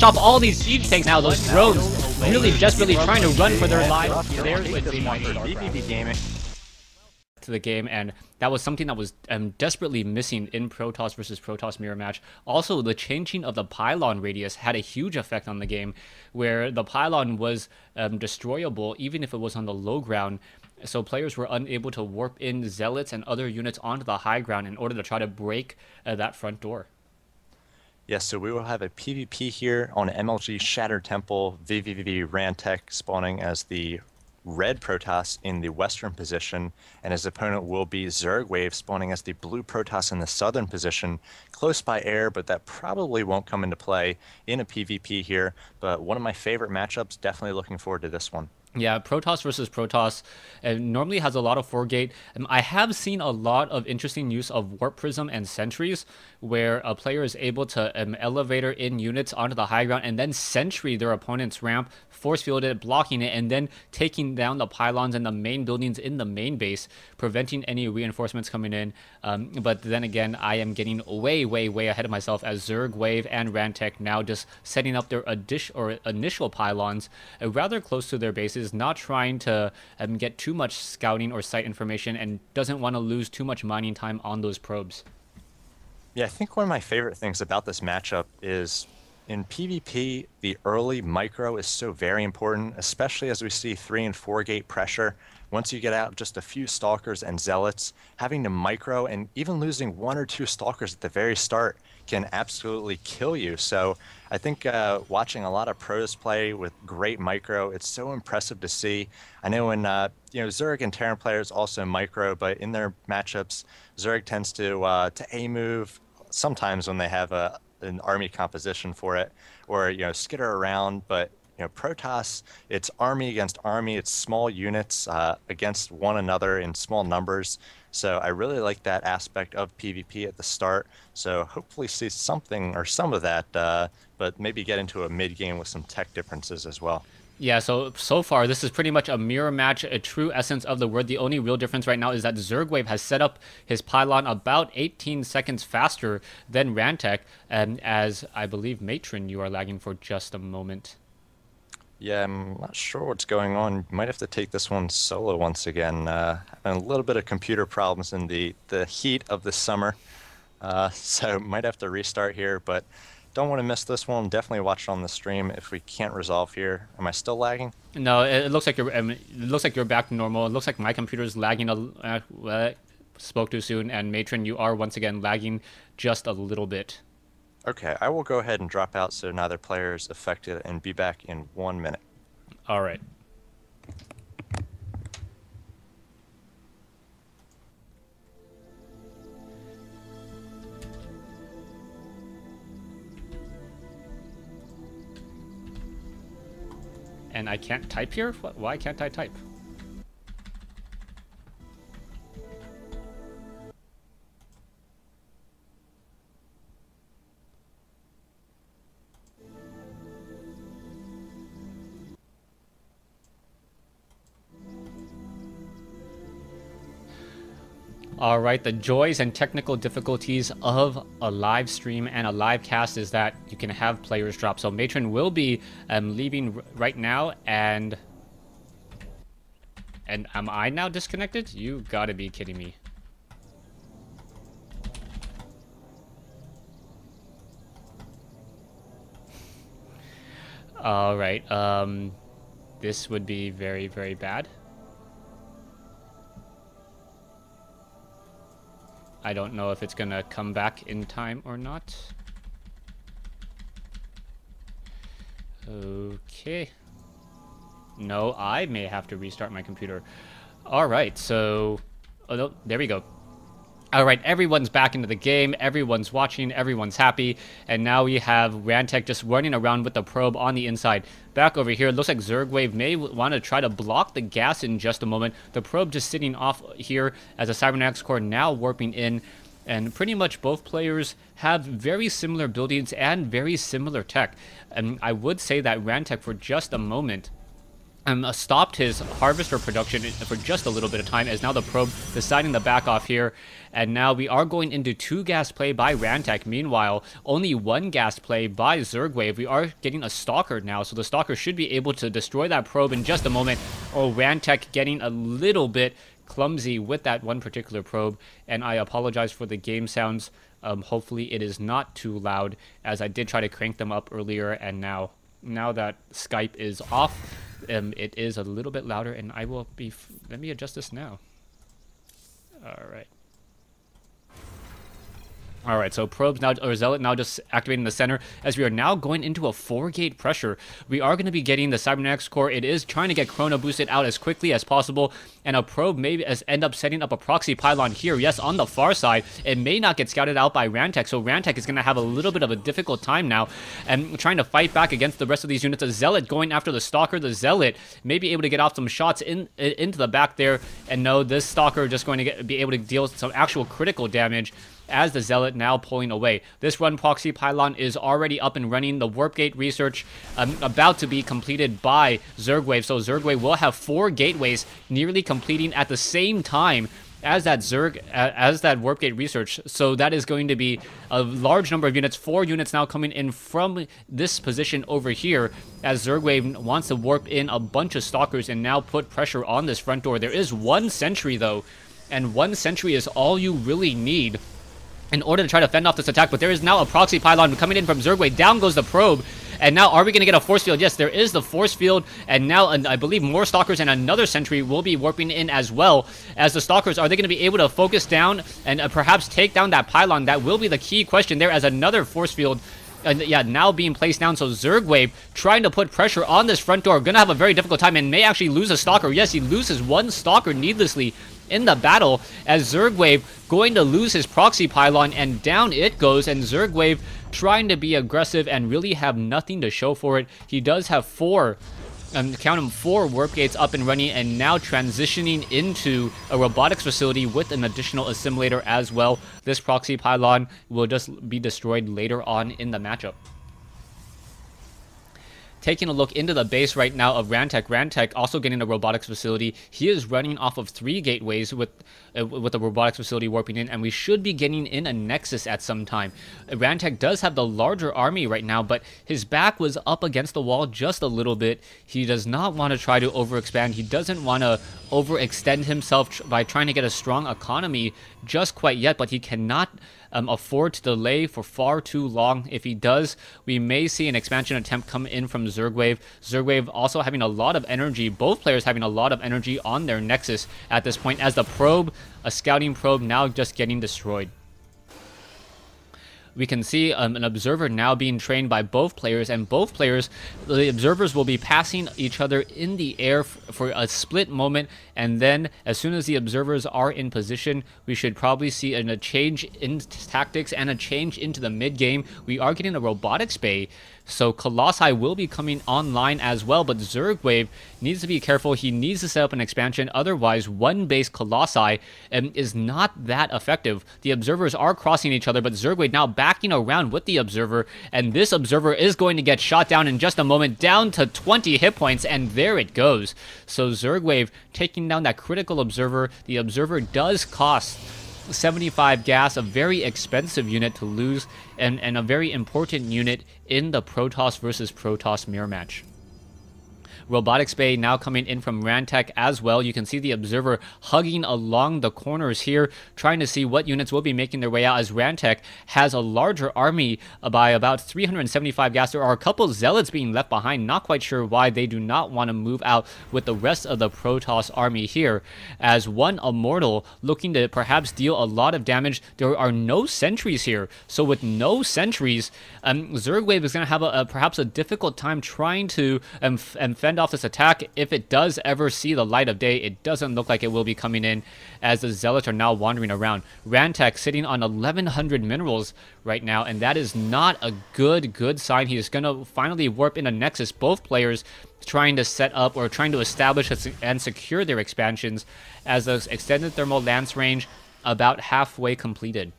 chop all these siege tanks now. Those drones really desperately trying to run for their lives. There's Wednesday Night vVv gaming to the game, and that was something that was desperately missing in Protoss versus Protoss mirror match. Also, the changing of the pylon radius had a huge effect on the game, where the pylon was destroyable even if it was on the low ground, so players were unable to warp in zealots and other units onto the high ground in order to try to break that front door. Yes, so we will have a PvP here on MLG Shattered Temple, vVv Rantech spawning as the red Protoss in the western position, and his opponent will be ZergWave spawning as the blue Protoss in the southern position, close by air, but that probably won't come into play in a PvP here. But one of my favorite matchups, definitely looking forward to this one. Yeah, Protoss versus Protoss normally has a lot of 4-gate. I have seen a lot of interesting use of Warp Prism and Sentries, where a player is able to elevator in units onto the high ground and then sentry their opponent's ramp, force field it, blocking it, and then taking down the pylons and the main buildings in the main base, preventing any reinforcements coming in. But then again, I am getting way ahead of myself, as ZergWave and Rantech now just setting up their initial pylons rather close to their bases, not trying to get too much scouting or site information, and doesn't want to lose too much mining time on those probes. Yeah, I think one of my favorite things about this matchup is in PvP, the early micro is so very important, especially as we see 3 and 4 gate pressure. Once you get out just a few stalkers and zealots, having to micro and even losing 1 or 2 stalkers at the very start can absolutely kill you. So I think watching a lot of pros play with great micro, it's so impressive to see. I know when Zerg and Terran players also micro, but in their matchups, Zerg tends to A move sometimes when they have an army composition for it, or skitter around. But Protoss, it's army against army, it's small units against one another in small numbers. So I really like that aspect of PvP at the start. So hopefully see something or some of that, but maybe get into a mid game with some tech differences as well. Yeah, so far, this is pretty much a mirror match, a true essence of the word. The only real difference right now is that ZergWave has set up his pylon about 18 seconds faster than Rantech, and as I believe, Matron, you are lagging for just a moment. Yeah, I'm not sure what's going on. Might have to take this one solo once again. Having a little bit of computer problems in the heat of the summer, so might have to restart here, but don't want to miss this one. Definitely watch it on the stream if we can't resolve here. Am I still lagging? No, it looks like you're back to normal. It looks like my computer is lagging. Spoke too soon, and Matron, you are once again lagging just a little bit. Okay, I will go ahead and drop out so neither player is affected, and be back in 1 minute. All right. And I can't type here? Why can't I type? All right, the joys and technical difficulties of a live stream and a live cast is that you can have players drop. So Matron will be leaving right now, and am I now disconnected? You gotta be kidding me. All right, this would be very bad. I don't know if it's gonna come back in time or not. Okay. No, I may have to restart my computer. All right, so no, there we go. All right, everyone's back into the game, everyone's watching, everyone's happy, and now we have Rantech just running around with the probe on the inside. Back over here, it looks like ZergWave may want to try to block the gas in just a moment. The probe just sitting off here as a Cybernetics core now warping in, and pretty much both players have very similar buildings and very similar tech. And I would say that Rantech, for just a moment, stopped his harvester production for just a little bit of time, as now the probe deciding to back off here. And now we are going into 2 gas play by Rantech. Meanwhile, only 1 gas play by ZergWave. We are getting a Stalker now, so the Stalker should be able to destroy that probe in just a moment. Oh, Rantech getting a little bit clumsy with that one particular probe, and I apologize for the game sounds. Hopefully it is not too loud, as I did try to crank them up earlier, and now that Skype is off, it is a little bit louder, and I will be... let me adjust this now. Alright, so probes now, or Zealot now just activating the center, as we are now going into a 4-gate pressure. We are going to be getting the Cybernetics core. It is trying to get Chrono boosted out as quickly as possible, and a probe may end up setting up a proxy pylon here. Yes, on the far side, it may not get scouted out by Rantech, so Rantech is going to have a little bit of a difficult time now, and trying to fight back against the rest of these units. A Zealot going after the Stalker. The Zealot may be able to get off some shots into the back there, and no, this Stalker just going to be able to deal some actual critical damage, as the Zealot now pulling away. This run proxy pylon is already up and running. The warp gate research about to be completed by ZergWave. So ZergWave will have 4 gateways nearly completing at the same time as that warp gate research. So that is going to be a large number of units. 4 units now coming in from this position over here, as ZergWave wants to warp in a bunch of Stalkers and now put pressure on this front door. There is 1 sentry though, and 1 sentry is all you really need in order to try to fend off this attack. But there is now a proxy pylon coming in from ZergWave. Down goes the probe. And now, are we going to get a force field? Yes, there is the force field. And now, I believe more Stalkers and another sentry will be warping in as well. As the Stalkers, are they going to be able to focus down and perhaps take down that pylon? That will be the key question there, as another force field now being placed down. So ZergWave trying to put pressure on this front door. Gonna have a very difficult time and may actually lose a Stalker. Yes, he loses 1 Stalker needlessly in the battle, as ZergWave going to lose his proxy pylon, and down it goes. And ZergWave trying to be aggressive and really have nothing to show for it. He does have 4 count them, 4 warp gates up and running, and now transitioning into a robotics facility with an additional assimilator as well. This proxy pylon will just be destroyed later on in the matchup. Taking a look into the base right now of Rantech. Rantech also getting a robotics facility. He is running off of 3 gateways with the robotics facility warping in, and we should be getting in a Nexus at some time. Rantech does have the larger army right now, but his back was up against the wall just a little bit. He does not want to try to overexpand. He doesn't want to overextend himself by trying to get a strong economy just quite yet, but he cannot afford to delay for far too long. If he does, we may see an expansion attempt come in from ZergWave. ZergWave also having a lot of energy, both players having a lot of energy on their Nexus at this point, as the probe, a scouting probe, now just getting destroyed. We can see an observer now being trained by both players, and both players, the observers will be passing each other in the air for a split moment, and then as soon as the observers are in position, we should probably see a change in tactics and a change into the mid game. We are getting a robotics bay, so Colossi will be coming online as well, but ZergWave needs to be careful. He needs to set up an expansion, otherwise 1 base Colossi is not that effective. The observers are crossing each other, but ZergWave now backing around with the observer, and this observer is going to get shot down in just a moment, down to 20 hit points, and there it goes. So ZergWave taking down that critical observer. The observer does cost 75 gas, a very expensive unit to lose, and a very important unit in the Protoss versus Protoss mirror match. Robotics Bay now coming in from Rantech as well. You can see the observer hugging along the corners here, trying to see what units will be making their way out, as Rantech has a larger army by about 375 gas. There are a couple Zealots being left behind. Not quite sure why they do not want to move out with the rest of the Protoss army here, as 1 Immortal looking to perhaps deal a lot of damage. There are no sentries here, so with no sentries, ZergWave is going to have perhaps a difficult time trying to fend off this attack. If it does ever see the light of day, it doesn't look like it will be coming in, as the Zealots are now wandering around. Rantech sitting on 1100 minerals right now, and that is not a good sign. He is going to finally warp in a Nexus. Both players trying to set up or trying to establish and secure their expansions, as the extended thermal lance range about halfway completed.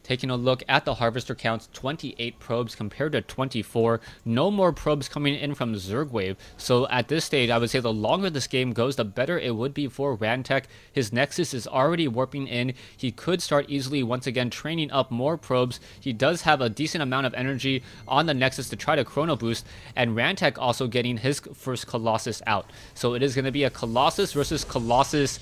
Taking a look at the harvester counts, 28 probes compared to 24. No more probes coming in from ZergWave. So at this stage, I would say the longer this game goes, the better it would be for Rantech. His Nexus is already warping in. He could start easily once again training up more probes. He does have a decent amount of energy on the Nexus to try to chrono boost. And Rantech also getting his first Colossus out. So it is going to be a Colossus versus Colossus,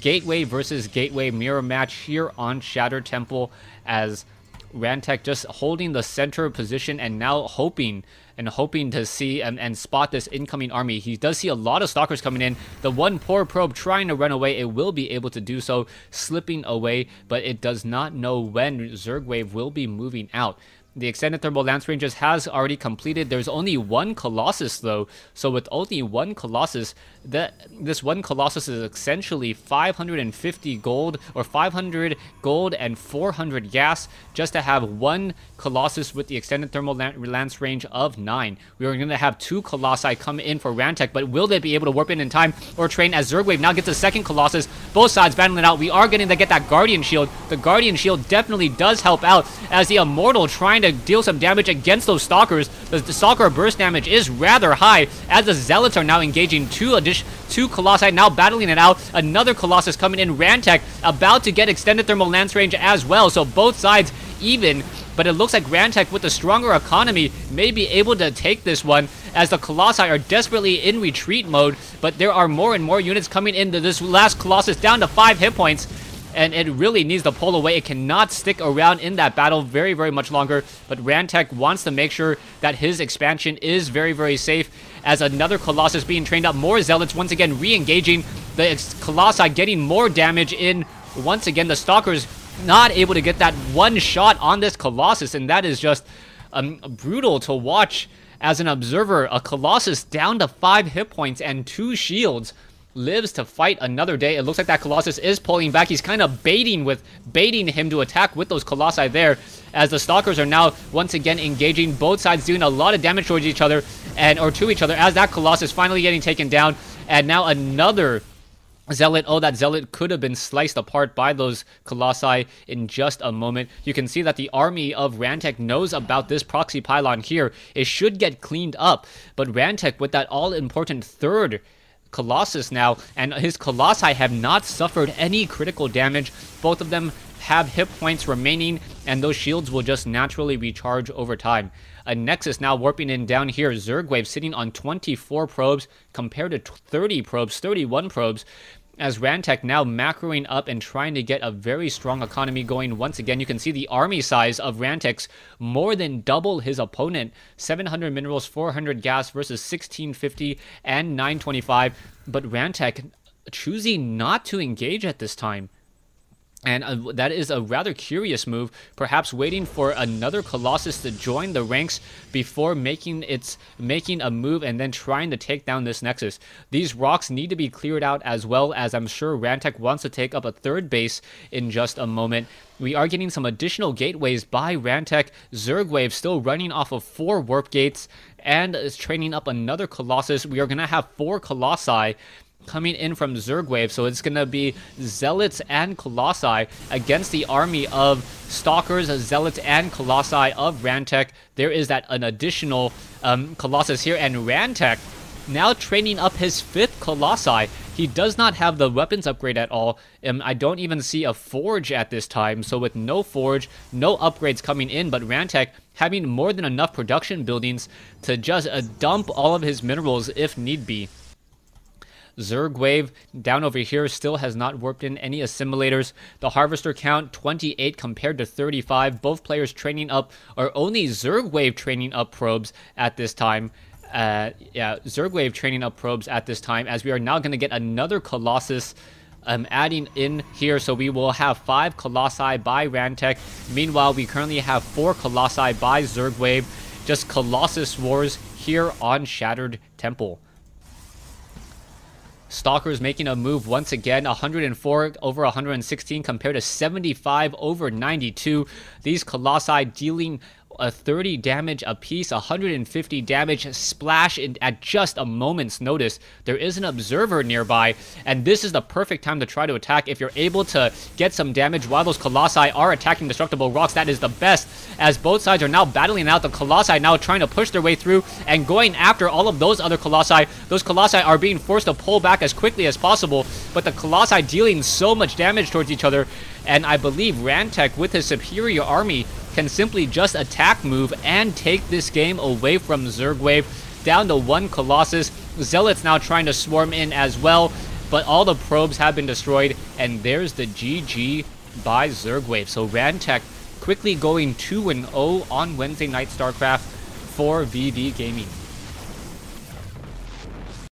Gateway versus Gateway mirror match here on Shattered Temple, as Rantech just holding the center position and now hoping to see and spot this incoming army. He does see a lot of stalkers coming in. The one poor probe trying to run away, it will be able to do so, slipping away, but it does not know when ZergWave will be moving out. The extended thermal lance ranges has already completed. There's only one Colossus though, so with only one Colossus, this one Colossus is essentially 550 gold, or 500 gold and 400 gas, just to have one Colossus with the extended thermal lance range of 9. We are going to have 2 Colossi come in for Rantech, but will they be able to warp in time or train, as ZergWave now gets a second Colossus? Both sides battling it out. We are getting to get that Guardian Shield. The Guardian Shield definitely does help out, as the Immortal trying to deal some damage against those Stalkers. The Stalker burst damage is rather high, as the Zealots are now engaging 2 Colossi, now battling it out. Another Colossus coming in. Rantech about to get extended thermal lance range as well, so both sides even, but it looks like Rantech with the stronger economy may be able to take this one, as the Colossi are desperately in retreat mode, but there are more and more units coming into this last Colossus, down to 5 hit points, and it really needs to pull away. It cannot stick around in that battle very, very much longer, but Rantech wants to make sure that his expansion is very, very safe, as another Colossus being trained up. More Zealots once again re-engaging. The Colossi getting more damage in. Once again, the Stalkers not able to get that one shot on this Colossus, and that is just brutal to watch as an observer. A Colossus down to 5 hit points and 2 shields lives to fight another day. It looks like that Colossus is pulling back. He's kind of baiting him to attack with those Colossi there, as the Stalkers are now once again engaging. Both sides doing a lot of damage towards each other, or to each other, as that Colossus finally getting taken down. And now another Zealot. Oh, that Zealot could have been sliced apart by those Colossi in just a moment. You can see that the army of Rantech knows about this proxy pylon here. It should get cleaned up, but Rantech with that all-important third Colossus now, and his Colossi have not suffered any critical damage. Both of them have hit points remaining, and those shields will just naturally recharge over time. A Nexus now warping in down here. ZergWave sitting on 24 probes compared to 30 probes, 31 probes, as Rantech now macroing up and trying to get a very strong economy going. Once again, you can see the army size of Rantech's more than double his opponent. 700 minerals, 400 gas versus 1650 and 925. But Rantech choosing not to engage at this time. And that is a rather curious move, perhaps waiting for another Colossus to join the ranks before making a move and then trying to take down this Nexus. These rocks need to be cleared out, as well as I'm sure Rantech wants to take up a third base in just a moment. We are getting some additional gateways by Rantech. ZergWave still running off of 4 warp gates and is training up another Colossus. We are going to have 4 Colossi coming in from ZergWave, so it's going to be Zealots and Colossi against the army of Stalkers, Zealots, and Colossi of Rantech. There is an additional Colossus here, and Rantech now training up his 5th Colossi. He does not have the weapons upgrade at all. I don't even see a forge at this time, so with no forge, no upgrades coming in, but Rantech having more than enough production buildings to just dump all of his minerals if need be. ZergWave down over here still has not warped in any assimilators. The harvester count 28 compared to 35. Both players training up, or only ZergWave training up probes at this time. ZergWave training up probes at this time, as we are now going to get another Colossus adding in here. So we will have 5 Colossi by Rantech. Meanwhile, we currently have 4 Colossi by ZergWave. Just Colossus wars here on Shattered Temple. Stalkers making a move once again, 104 over 116 compared to 75 over 92. These Colossi dealing 30 damage apiece, 150 damage splash at just a moment's notice. There is an observer nearby, and this is the perfect time to try to attack. If you're able to get some damage while those Colossi are attacking destructible rocks, that is the best, as both sides are now battling out. The Colossi now trying to push their way through and going after all of those other Colossi. Those Colossi are being forced to pull back as quickly as possible, but the Colossi dealing so much damage towards each other, and I believe Rantech with his superior army can simply just attack move and take this game away from ZergWave. Down to 1 Colossus. Zealots now trying to swarm in as well, but all the probes have been destroyed, and there's the GG by ZergWave. So Rantech quickly going 2-0 on Wednesday Night Starcraft for vVv Gaming.